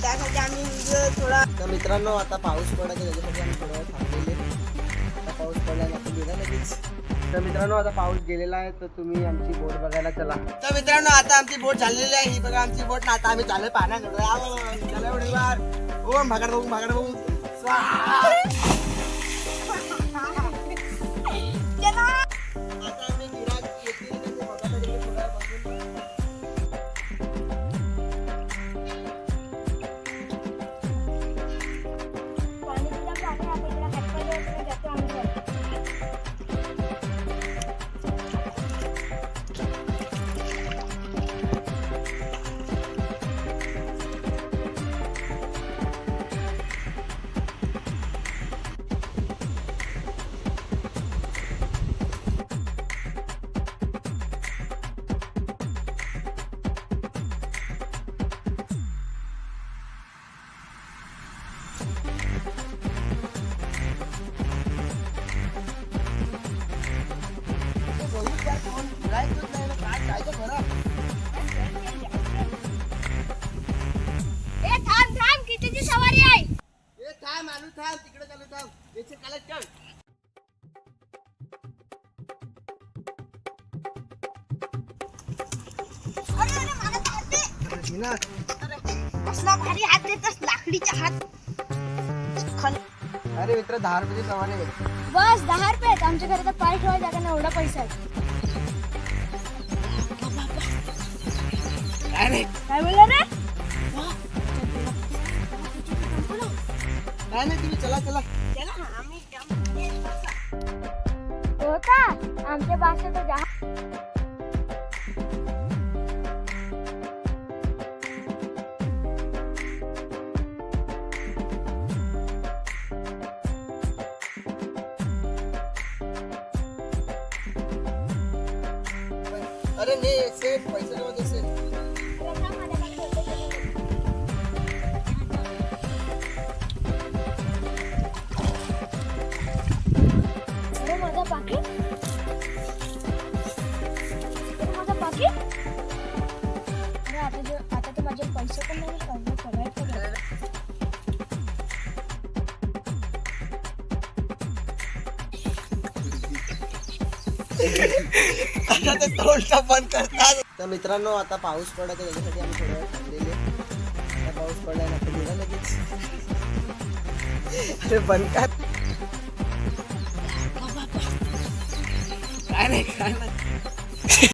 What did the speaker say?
त्यासाठी आम्ही थोडा. तर मित्रांनो आता पाऊस पडायचा त्याच्यासाठी आम्ही थोडं वेळ थांबलेले. आता पाऊस पडल्याने आपण गेला लगेच. तर मित्रांनो आता पाऊस गेलेला आहे तर तुम्ही आमची बोट बघायला चला. तर मित्रांनो आता आमची बोट झालेली आहे. ही बघा आमची बोट ना. आता आम्ही चालू पाण्यात ओम भागड बघू भागड बघू तिकडे चालू थांब याचे कलेक्ट कर. असला भारी हात देतस लाकडीचा हात. अरे मित्र 10 रुपये सवारी आहे. बस 10 रुपये आहेत. आमच्या घरात पाय ठेवायचा का एवढा पैसा आहे. काय बोलला रे? काय नाही तुम्ही चला चला. होता आमच्या भाषेत तो जहाज. अरे नाही से पैसे देऊ देसे. अरे माझा पाकीट. माझा पाकीट. अरे आता तर माझे पैसे पण नाही करायचं. बंद करतात. तर मित्रांनो आता पाऊस पडायचा त्याच्यासाठी आम्ही थोडं वेळ थांबलेले. आता पाऊस पडल्याने आपण गेला लगेच. अरे बंद कर. काय नाही